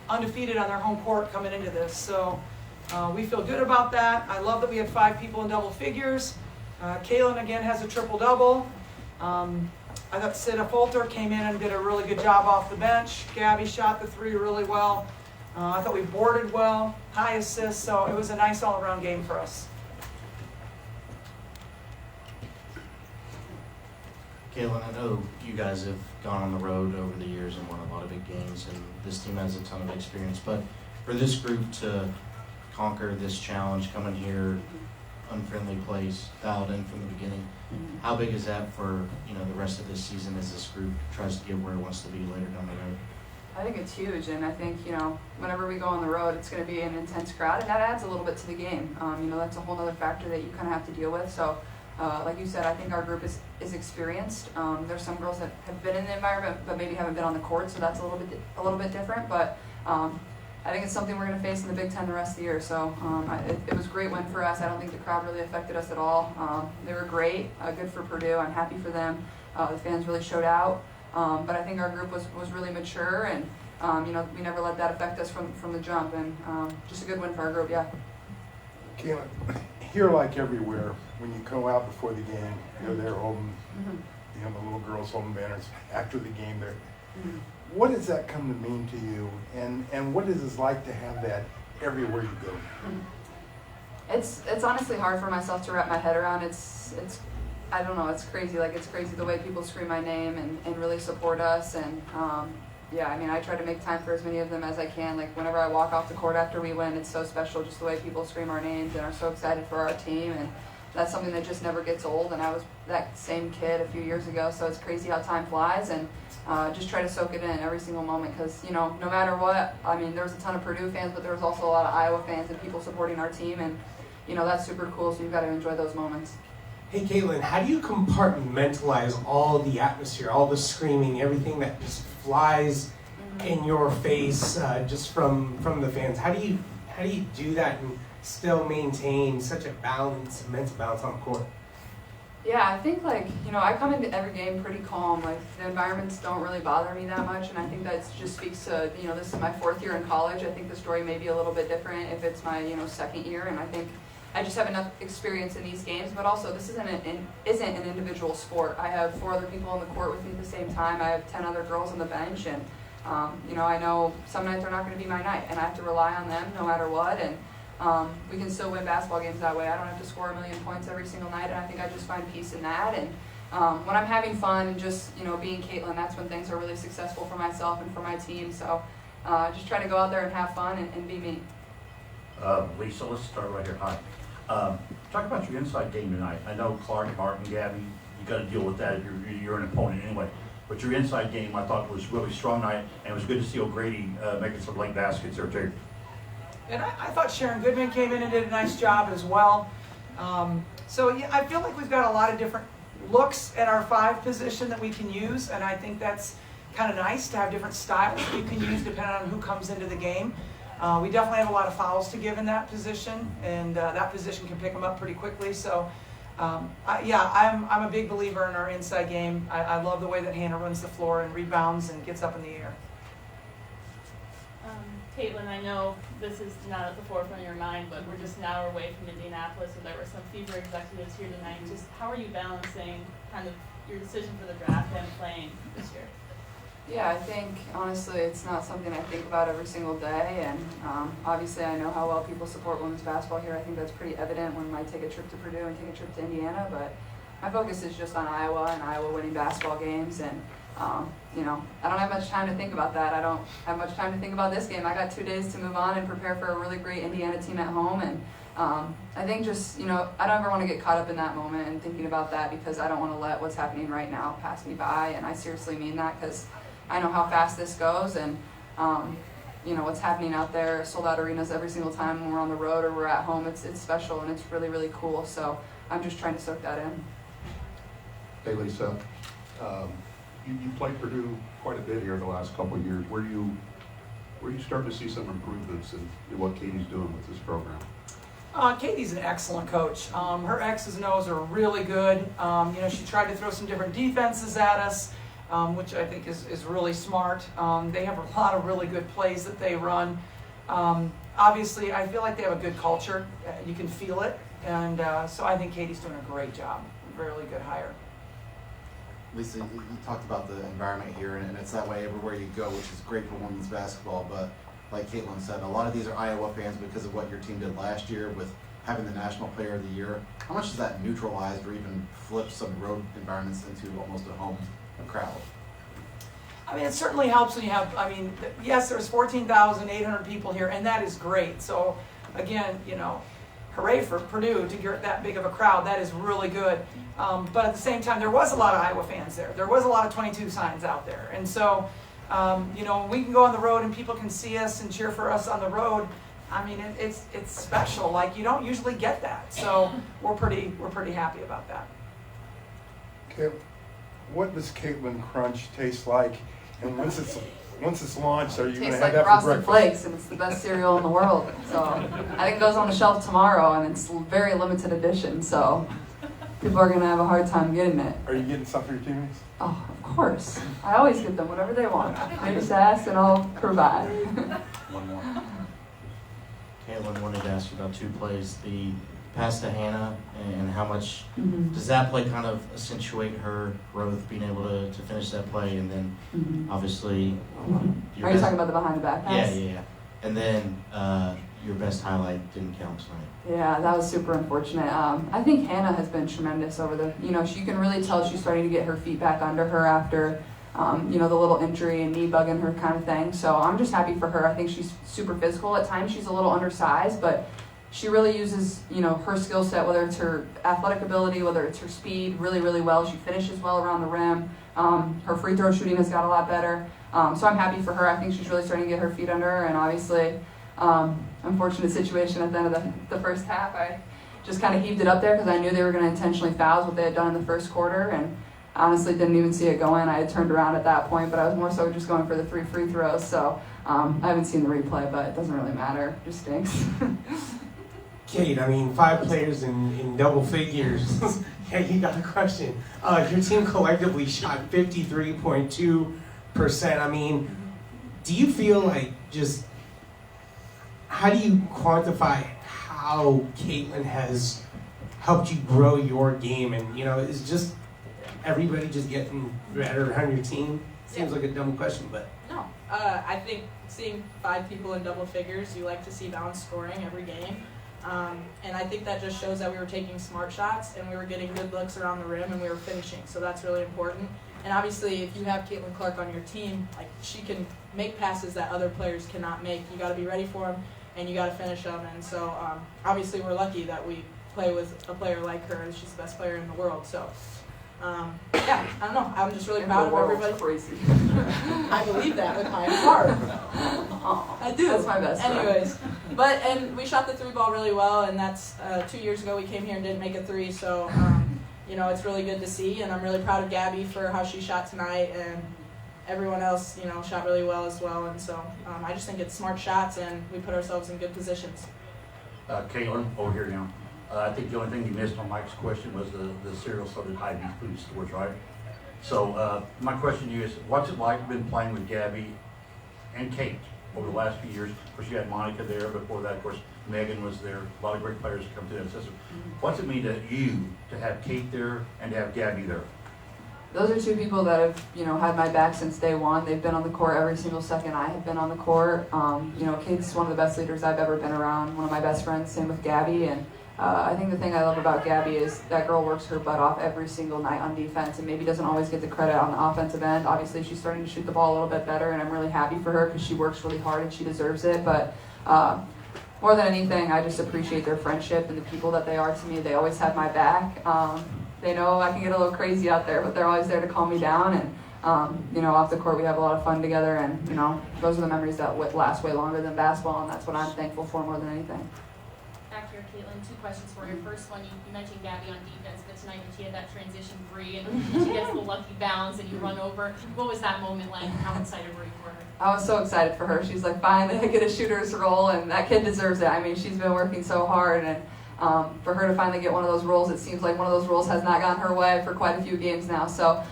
undefeated on their home court coming into this. So we feel good about that. I love that we had 5 people in double figures. Kaylin again has a triple-double. I thought Sita Folter came in and did a really good job off the bench. Gabby shot the 3 really well. I thought we boarded well, high assists, so it was a nice all-around game for us. Kaylin, I know you guys have gone on the road over the years and won a lot of big games, and this team has a ton of experience. But for this group to conquer this challenge, coming here, unfriendly place, dialed in from the beginning, how big is that for the rest of this season as this group tries to get where it wants to be later down the road? I think it's huge, and I think whenever we go on the road, it's going to be an intense crowd, and that adds a little bit to the game. That's a whole other factor that you kind of have to deal with. So. Like you said, I think our group is experienced. There's some girls that have been in the environment, but maybe haven't been on the court, so that's a little bit different. But I think it's something we're going to face in the Big Ten the rest of the year. So it was a great win for us. I don't think the crowd really affected us at all. They were great, good for Purdue. I'm happy for them. The fans really showed out. But I think our group was really mature, and we never let that affect us from the jump. And just a good win for our group, yeah. Kaylin, here like everywhere, when you go out before the game, you're there holding, the little girls holding banners after the game there. What does that come to mean to you, and what is it like to have that everywhere you go? It's honestly hard for myself to wrap my head around. It's I don't know, it's crazy. Like, it's crazy the way people scream my name and really support us. And I try to make time for as many of them as I can. Like, whenever I walk off the court after we win, it's so special just the way people scream our names and are so excited for our team. And that's something that just never gets old. And I was that same kid a few years ago, so it's crazy how time flies. And just try to soak it in every single moment, because no matter what, there was a ton of Purdue fans, but there was also a lot of Iowa fans and people supporting our team, and that's super cool. So you've got to enjoy those moments. Hey Caitlin, how do you compartmentalize all the atmosphere, all the screaming, everything that just flies in your face just from the fans? How do you do that and still maintain such a balance, mental balance on the court? Yeah, I think I come into every game pretty calm. Like, the environments don't really bother me that much, and I think that just speaks to, this is my 4th year in college. I think the story may be a little bit different if it's my, 2nd year, and I think I just have enough experience in these games. But also, this isn't an individual sport. I have 4 other people on the court with me at the same time. I have 10 other girls on the bench, and I know some nights are not going to be my night, and I have to rely on them no matter what. And we can still win basketball games that way. I don't have to score 1 million points every single night, and I think I just find peace in that. And when I'm having fun and just being Caitlin, that's when things are really successful for myself and for my team. So just try to go out there and have fun and be me. Lisa, let's start right here. Hi. Talk about your inside game tonight. I know Clark, Martin, Gabby, you got to deal with that. You're an opponent anyway. But your inside game, I thought, was really strong tonight, and it was good to see O'Grady making some late baskets there too. And I thought Sharon Goodman came in and did a nice job as well. I feel like we've got a lot of different looks at our 5 position that we can use, and I think that's kind of nice to have different styles that you can use depending on who comes into the game. We definitely have a lot of fouls to give in that position, and that position can pick them up pretty quickly. So, I'm a big believer in our inside game. I love the way that Hannah runs the floor and rebounds and gets up in the air. Caitlin, I know this is not at the forefront of your mind, but we're just an hour away from Indianapolis, and there were some fever executives here tonight. Just how are you balancing kind of your decision for the draft and playing this year? Yeah, I think, honestly, it's not something I think about every single day, and obviously I know how well people support women's basketball here. I think that's pretty evident when I take a trip to Purdue and take a trip to Indiana, but my focus is just on Iowa and Iowa winning basketball games, and I don't have much time to think about that. I don't have much time to think about this game. I got 2 days to move on and prepare for a really great Indiana team at home, and I think just, I don't ever want to get caught up in that moment and thinking about that, because I don't want to let what's happening right now pass me by, and I seriously mean that, because I know how fast this goes, and what's happening out there, sold out arenas every single time when we're on the road or we're at home. It's special, and it's really, really cool. So I'm just trying to soak that in. Hey Lisa, you played Purdue quite a bit here the last couple of years. Where you starting to see some improvements in what Katie's doing with this program? Katie's an excellent coach. Her X's and O's are really good. She tried to throw some different defenses at us. which I think is really smart. They have a lot of really good plays that they run. Obviously, I feel like they have a good culture. You can feel it. And so I think Katie's doing a great job. Really good hire. Lisa, you talked about the environment here, and it's that way everywhere you go, which is great for women's basketball. But like Caitlin said, a lot of these are Iowa fans because of what your team did last year with having the National Player of the Year. How much has that neutralized or even flipped some road environments into almost a home crowd? I mean, it certainly helps when you have, I mean, yes, there's 14,800 people here, and that is great. So, again, you know, hooray for Purdue to get that big of a crowd. That is really good. But at the same time, there was a lot of Iowa fans there. There was a lot of 22 signs out there. And so, you know, when we can go on the road and people can see us and cheer for us on the road, I mean, it's special. Like, you don't usually get that. So we're pretty happy about that. Okay, what does Caitlin Crunch taste like? And once it's launched, are you going to Tastes have like that for Frosted breakfast? Flakes, and it's the best cereal in the world. So I think it goes on the shelf tomorrow, and it's very limited edition. So people are gonna have a hard time getting it. Are you getting stuff for your teammates? Oh, of course. I always get them whatever they want. They just ask, and I'll provide. One more. Caitlin wanted to ask you about two plays. The pass to Hannah, and how much does that play kind of accentuate her growth, being able to finish that play, and then obviously your Are you talking about the behind the back pass? Yeah. And then your best highlight didn't count tonight. Yeah, that was super unfortunate. I think Hannah has been tremendous over the, you know, you can really tell she's starting to get her feet back under her after, you know, the little injury and knee bugging her kind of thing. So I'm just happy for her. I think she's super physical. At times she's a little undersized, but she really uses, you know, her skill set, whether it's her athletic ability, whether it's her speed, really, really well. She finishes well around the rim. Her free throw shooting has got a lot better. So I'm happy for her. I think she's really starting to get her feet under her, and obviously, unfortunate situation at the end of the first half. I just kind of heaved it up there because I knew they were going to intentionally foul what they had done in the first quarter, and honestly didn't even see it going. I had turned around at that point, but I was more so just going for the 3 free throws. So I haven't seen the replay, but it doesn't really matter. It just stinks. Kate, I mean, 5 players in double figures. Yeah, you got a question. Your team collectively shot 53.2%. I mean, do you feel like just, how do you quantify how Caitlin has helped you grow your game? And, you know, is just everybody just getting better on your team? Seems like a dumb question, but. No. I think seeing 5 people in double figures, you like to see balanced scoring every game. And I think that just shows that we were taking smart shots and we were getting good looks around the rim and we were finishing. So that's really important. And obviously, if you have Caitlin Clark on your team, like, she can make passes that other players cannot make. You got to be ready for them and you got to finish them. And so obviously, we're lucky that we play with a player like her. She's the best player in the world. So yeah, I don't know. I'm just really proud of everybody. Crazy. I believe that with my heart. I do. That's my best friend. Anyways, and we shot the 3 ball really well, and that's 2 years ago we came here and didn't make a 3, so you know, it's really good to see, and I'm really proud of Gabby for how she shot tonight, and everyone else, you know, shot really well as well, and so I just think it's smart shots, and we put ourselves in good positions. Caitlin, over here now. I think the only thing you missed on Mike's question was the cereal started high beef food stores, right? So my question to you is, what's it like been playing with Gabby and Kate over the last few years? Of course, you had Monica there. Before that, of course, Megan was there. A lot of great players come through that system. What's it mean to you to have Kate there and to have Gabby there? Those are 2 people that have, you know, had my back since day one. They've been on the court every single second I have been on the court. You know, Kate's one of the best leaders I've ever been around, one of my best friends, same with Gabby. And I think the thing I love about Gabby is that girl works her butt off every single night on defense and maybe doesn't always get the credit on the offensive end. Obviously, she's starting to shoot the ball a little bit better, and I'm really happy for her because she works really hard and she deserves it. But more than anything, I just appreciate their friendship and the people that they are to me. They always have my back. They know I can get a little crazy out there, but they're always there to calm me down. And you know, off the court, we have a lot of fun together, and you know, those are the memories that last way longer than basketball, and that's what I'm thankful for more than anything. Back here, Caitlin, 2 questions for you. First one, you mentioned Gabby on defense, but tonight when she had that transition 3 and she gets the lucky bounce and you run over, what was that moment like? How excited were you for her? I was so excited for her. She's like, finally I get a shooter's role, and that kid deserves it. I mean, she's been working so hard, and for her to finally get one of those roles, it seems like one of those roles has not gone her way for quite a few games now. So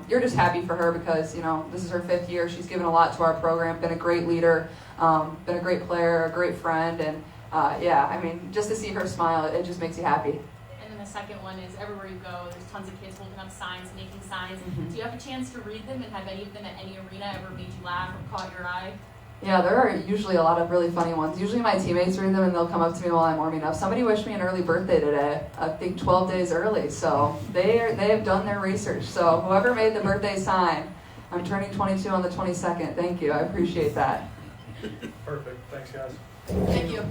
you're just happy for her because, you know, this is her 5th year. She's given a lot to our program, been a great leader, been a great player, a great friend, and yeah, I mean, just to see her smile, it just makes you happy. And then the second one is everywhere you go, there's tons of kids holding up signs, making signs. Mhm. Do you have a chance to read them, and have any of them at any arena ever made you laugh or caught your eye? Yeah, there are usually a lot of really funny ones. Usually my teammates read them and they'll come up to me while I'm warming up. Somebody wished me an early birthday today, I think 12 days early. So they have done their research. So whoever made the birthday sign, I'm turning 22 on the 22nd. Thank you, I appreciate that. Perfect, thanks guys. Thank you.